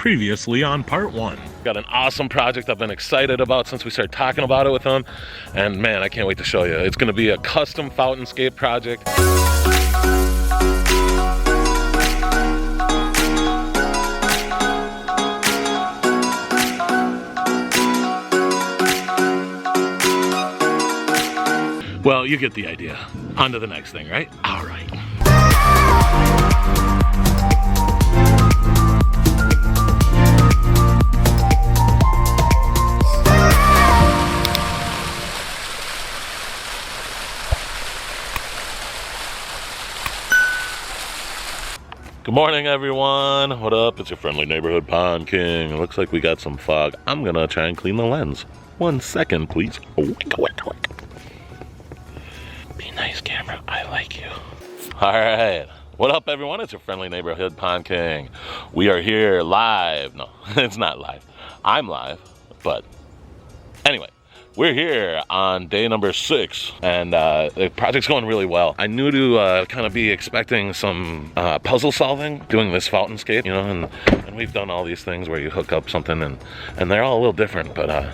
Previously on part 1. Got an awesome project I've been excited about since we started talking about it with them. And man, I can't wait to show you. It's gonna be a custom FOUNTAINSCAPE project. Well, you get the idea. On to the next thing, right? All right. Good morning, everyone. What up? It's your friendly neighborhood pond king. It looks like we got some fog. I'm gonna try and clean the lens. 1 second, please. Be nice, camera. I like you. All right. What up, everyone? It's your friendly neighborhood pond king. We are here live. No, it's not live. I'm live, but anyway. We're here on day number 6, and the project's going really well. I knew to kind of be expecting some puzzle solving, doing this FOUNTAINSCAPE, you know, and we've done all these things where you hook up something, and they're all a little different, but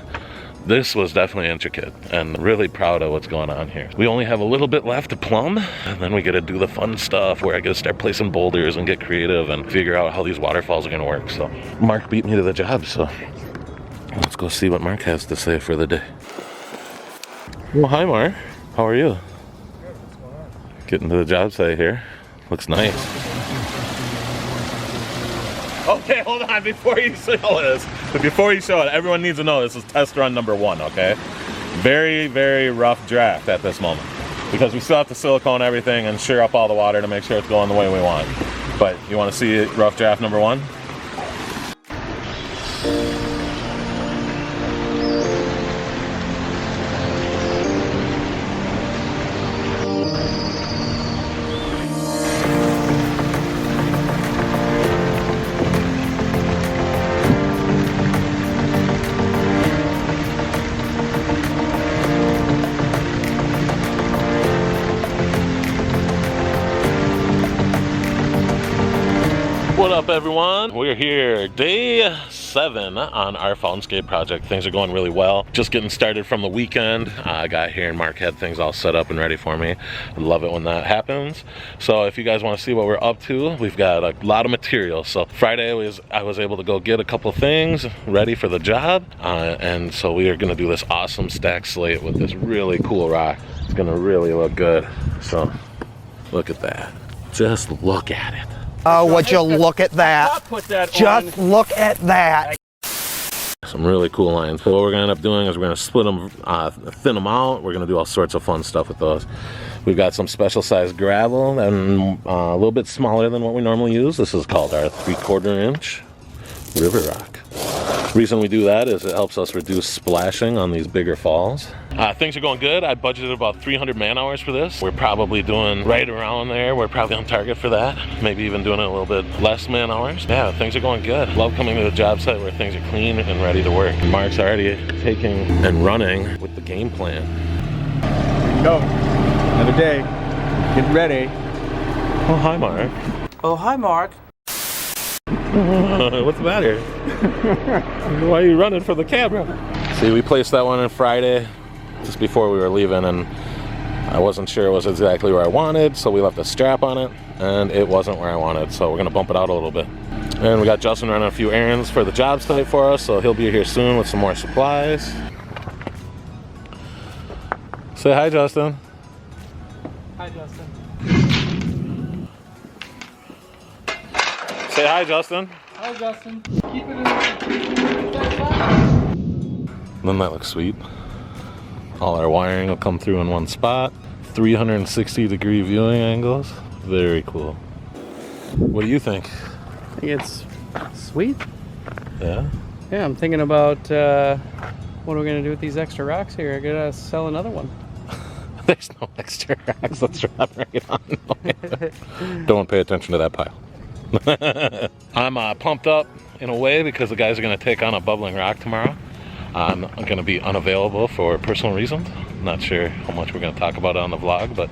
this was definitely intricate, and really proud of what's going on here. We only have a little bit left to plumb, and then we get to do the fun stuff where I get to start placing boulders and get creative and figure out how these waterfalls are gonna work. So Mark beat me to the job, so let's go see what Mark has to say for the day. Well, hi Mark. How are you? Good. What's going on? Getting to the job site here. Looks nice. Okay, hold on. Before you show this, everyone needs to know this is test run number 1, okay? Very, very rough draft at this moment because we still have to silicone everything and shear up all the water to make sure it's going the way we want. But you want to see rough draft number 1? What up, everyone? We're here day 7 on our FOUNTAINSCAPE project. Things are going really well. Just getting started from the weekend. I got here and Mark had things all set up and ready for me. I love it when that happens. So if you guys want to see what we're up to, we've got a lot of material. So Friday I was able to go get a couple things ready for the job. And so we are going to do this awesome stacked slate with this really cool rock. It's going to really look good. So look at that. Just look at it. Oh, would you look at that? Just look at that. Some really cool lines. So what we're gonna end up doing is we're gonna split them, thin them out. We're gonna do all sorts of fun stuff with those. We've got some special sized gravel and a little bit smaller than what we normally use. This is called our 3/4 inch river rock. Reason we do that is it helps us reduce splashing on these bigger falls. Things are going good. I budgeted about 300 man hours for this. We're probably doing right around there. We're probably on target for that. Maybe even doing a little bit less man hours. Yeah, things are going good. Love coming to the job site where things are clean and ready to work. Mark's already taking and running with the game plan. Go. Another day. Get ready. Oh, hi, Mark. Oh, hi, Mark. What's the matter? Why are you running for the camera? See, we placed that one on Friday just before we were leaving, and I wasn't sure it was exactly where I wanted, so we left a strap on it, and it wasn't where I wanted, so we're gonna bump it out a little bit. And we got Justin running a few errands for the job site for us, so he'll be here soon with some more supplies. Say hi, Justin. Hi, Justin. Say hi, Justin. Hi, Justin. Keep it in. Doesn't that look sweet? All our wiring will come through in one spot. 360-degree viewing angles. Very cool. What do you think? I think it's sweet. Yeah? Yeah, I'm thinking about what are we going to do with these extra rocks here? I gotta sell another one. There's no extra rocks. Let's drop right on. Don't pay attention to that pile. I'm pumped up in a way because the guys are going to take on a bubbling rock tomorrow. I'm going to be unavailable for personal reasons. Not sure how much we're going to talk about it on the vlog, but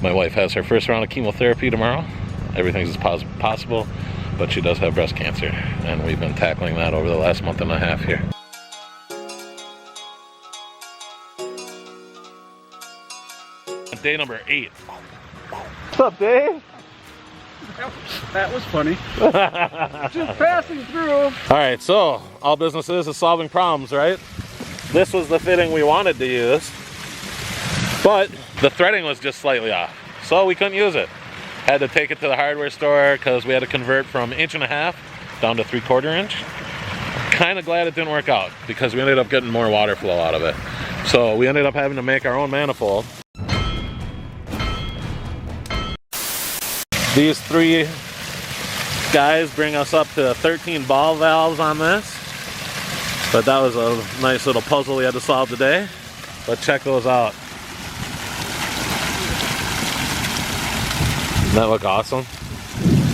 my wife has her first round of chemotherapy tomorrow. Everything's as possible. but she does have breast cancer, and we've been tackling that over the last month and a half here. Day number 8. What's up, Dave? That was funny. Just passing through. All right, so all business is solving problems, right? This was the fitting we wanted to use, but the threading was just slightly off, so we couldn't use it. Had to take it to the hardware store because we had to convert from 1.5" down to 3/4 inch. Kind of glad it didn't work out because we ended up getting more water flow out of it. So we ended up having to make our own manifold. These 3 guys bring us up to 13 ball valves on this. But that was a nice little puzzle we had to solve today. But check those out. Doesn't that look awesome?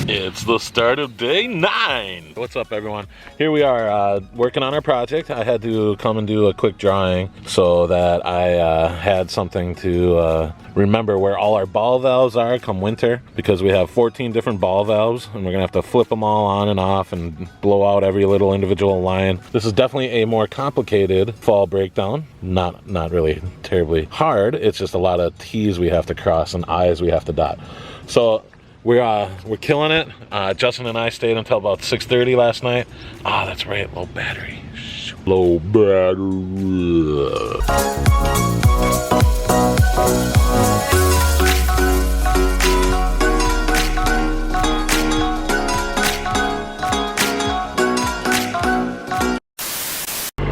It's the start of day 9. What's up, everyone? Here we are working on our project. I had to come and do a quick drawing so that I had something to remember where all our ball valves are come winter, because we have 14 different ball valves and we're gonna have to flip them all on and off and blow out every little individual line. This is definitely a more complicated fall breakdown. Not really terribly hard. It's just a lot of T's we have to cross and I's we have to dot. So we're killing it. Justin and I stayed until about 6:30 last night. Ah, that's right, low battery. Low battery.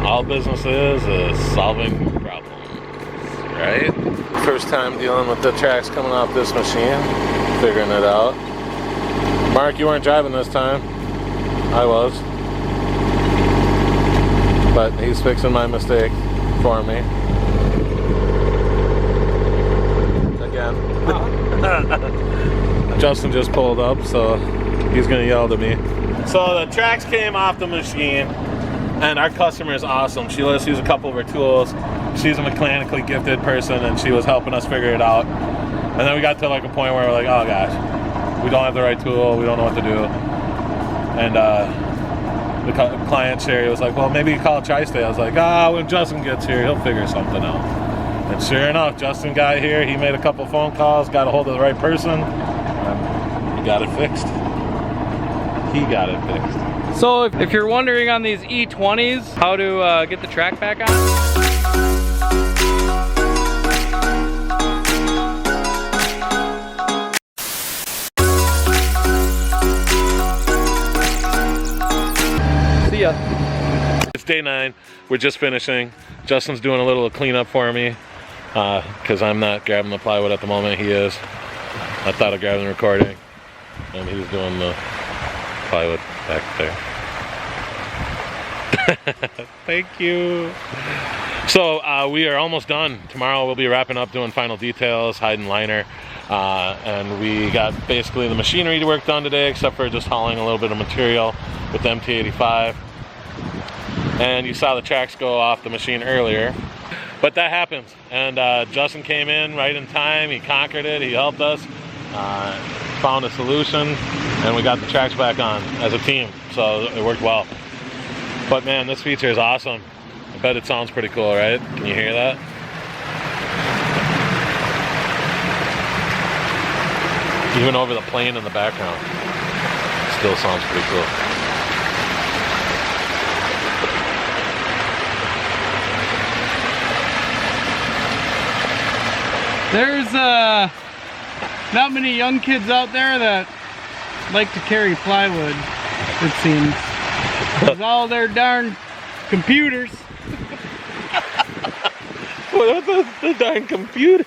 All business is solving problems, right? First time dealing with the tracks coming off this machine. Figuring it out. Mark, you weren't driving this time. I was. But he's fixing my mistake for me. Again. Justin just pulled up, so he's gonna yell at me. So the tracks came off the machine, and our customer is awesome. She let us use a couple of her tools. She's a mechanically gifted person, and she was helping us figure it out. And then we got to like a point where we're like, oh gosh, we don't have the right tool, we don't know what to do. And the client, Sherry, was like, well, maybe you call Tri-State. I was like, when Justin gets here, he'll figure something out. And sure enough, Justin got here, he made a couple phone calls, got a hold of the right person, and he got it fixed. He got it fixed. So if you're wondering on these E20s, how to get the track back on, it's day 9. We're just finishing. Justin's doing a little cleanup for me because I'm not grabbing the plywood at the moment. He is. I thought of grabbing the recording, and he's doing the plywood back there. Thank you. So we are almost done. Tomorrow we'll be wrapping up, doing final details, hiding liner. And we got basically the machinery work done today, except for just hauling a little bit of material with the MT85. And you saw the tracks go off the machine earlier. But that happens. And Justin came in right in time. He conquered it. He helped us. Found a solution. And we got the tracks back on as a team. So it worked well. But man, this feature is awesome. I bet it sounds pretty cool, right? Can you hear that? Even over the plane in the background. Still sounds pretty cool. there's not many young kids out there that like to carry plywood, it seems. With all their darn computers. What are the darn computers?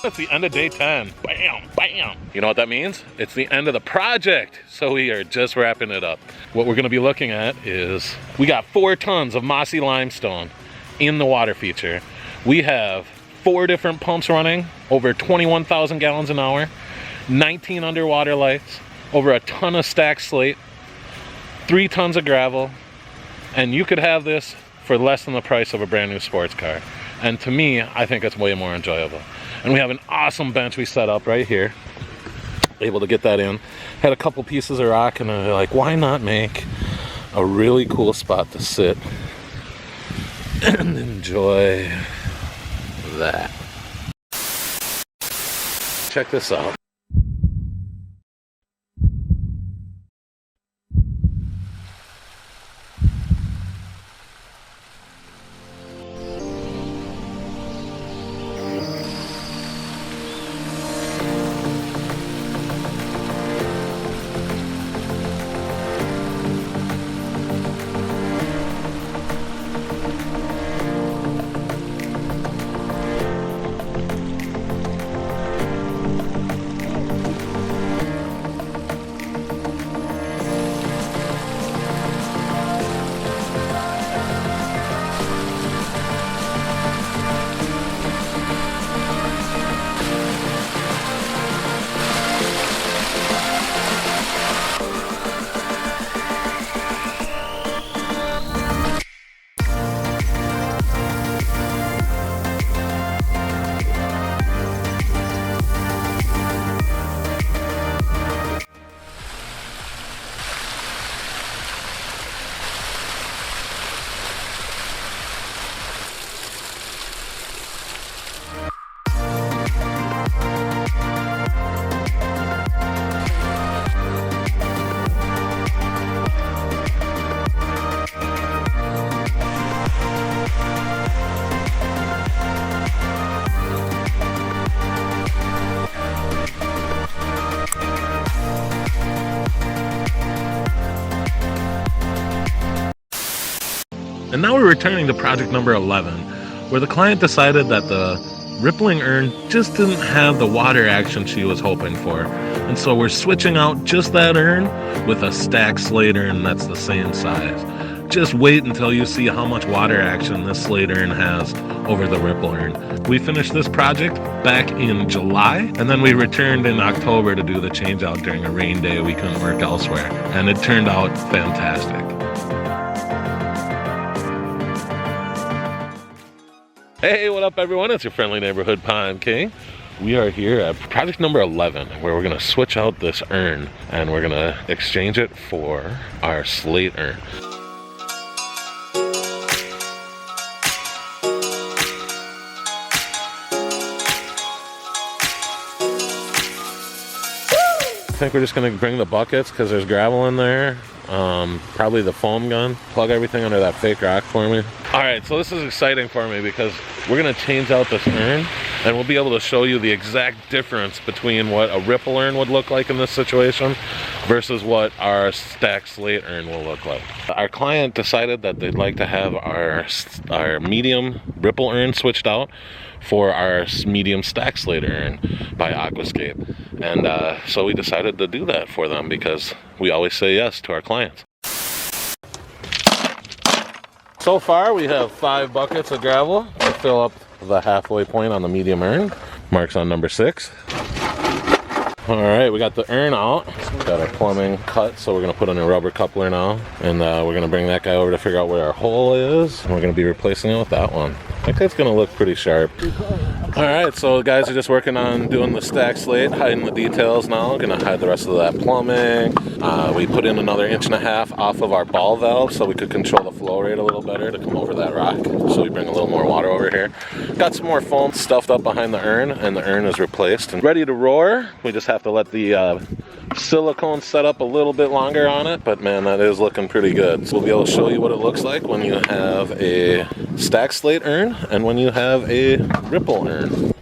It's the end of day 10. Bam, bam. You know what that means? It's the end of the project. So we are just wrapping it up. What we're gonna be looking at is, we got 4 tons of mossy limestone in the water feature. We have 4 different pumps running, over 21,000 gallons an hour, 19 underwater lights, over a ton of stacked slate, 3 tons of gravel, and you could have this for less than the price of a brand new sports car. And to me, I think it's way more enjoyable. And we have an awesome bench we set up right here. Able to get that in. Had a couple pieces of rock, and they're like, why not make a really cool spot to sit and enjoy that. Check this out. And now we're returning to project number 11, where the client decided that the rippling urn just didn't have the water action she was hoping for. And so we're switching out just that urn with a stacked slate urn that's the same size. Just wait until you see how much water action this slate urn has over the ripple urn. We finished this project back in July, and then we returned in October to do the change out during a rain day we couldn't work elsewhere. And it turned out fantastic. Hey, what up everyone? It's your friendly neighborhood Pond King. We are here at project number 11, where we're gonna switch out this urn and we're gonna exchange it for our slate urn. I think we're just gonna bring the buckets because there's gravel in there. Probably the foam gun. Plug everything under that fake rock for me. All right, so this is exciting for me because we're gonna change out this urn and we'll be able to show you the exact difference between what a ripple urn would look like in this situation versus what our stacked slate urn will look like. Our client decided that they'd like to have our medium ripple urn switched out for our medium stack slate urn by Aquascape. And so we decided to do that for them because we always say yes to our clients. So far we have 5 buckets of gravel to fill up the halfway point on the medium urn. Mark's on number 6. All right, we got the urn out. Got our plumbing cut, so we're gonna put in a rubber coupler now. And we're gonna bring that guy over to figure out where our hole is. And we're gonna be replacing it with that one. I think it's gonna look pretty sharp. All right, so the guys are just working on doing the stack slate, hiding the details now. Gonna hide the rest of that plumbing. We put in another 1.5 inches off of our ball valve so we could control the flow rate a little better to come over that rock. So we bring a little more water over here. Got some more foam stuffed up behind the urn, and the urn is replaced and ready to roar. We just have to let the silicone set up a little bit longer on it, but man, that is looking pretty good. So we'll be able to show you what it looks like when you have a stack slate urn and when you have a ripple urn.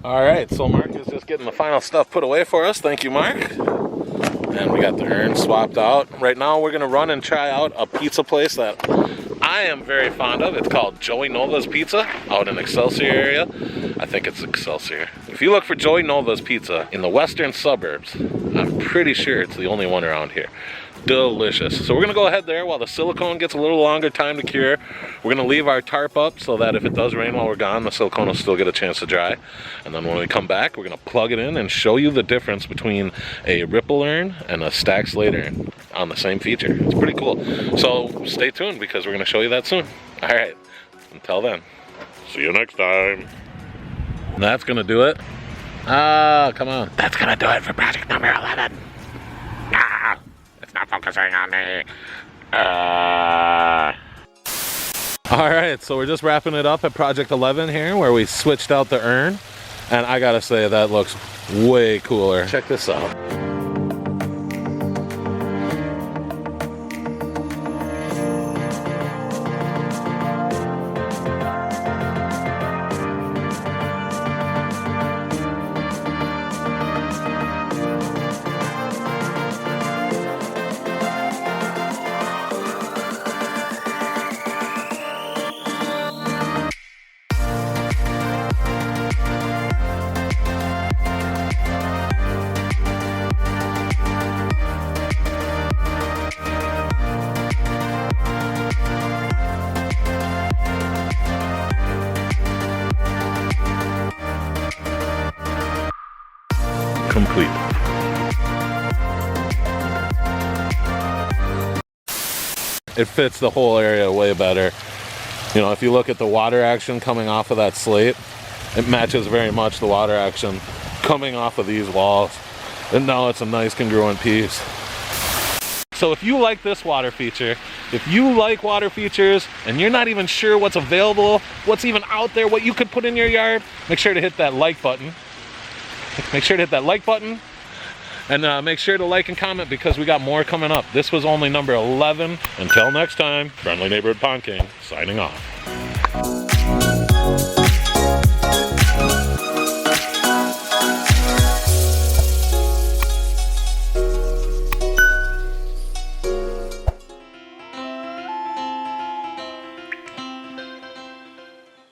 All right, so Mark is just getting the final stuff put away for us. Thank you, Mark. And we got the urn swapped out. Right now we're gonna run and try out a pizza place that I am very fond of. It's called Joey Nova's Pizza out in Excelsior area. I think it's Excelsior. If you look for Joey Nova's Pizza in the western suburbs, I'm pretty sure it's the only one around here. Delicious. So we're gonna go ahead there while the silicone gets a little longer time to cure. We're gonna leave our tarp up so that if it does rain while we're gone, the silicone will still get a chance to dry. And then when we come back, we're gonna plug it in and show you the difference between a ripple urn and a stack slate urn on the same feature. It's pretty cool. So stay tuned because we're gonna show you that soon. All right, until then, see you next time. That's gonna do it. Ah, come on. That's gonna do it for project number 11. Ah, it's not focusing on me. All right, so we're just wrapping it up at project 11 here, where we switched out the urn. And I gotta say, that looks way cooler. Check this out. Complete. It fits the whole area way better. You know, if you look at the water action coming off of that slate, it matches very much the water action coming off of these walls. And now it's a nice congruent piece. So if you like this water feature, if you like water features and you're not even sure what's available, what's even out there, what you could put in your yard, make sure to hit that like button. Make sure to hit that like button, and make sure to like and comment, because we got more coming up. This was only number 11. Until next time, Friendly Neighborhood Pond King signing off.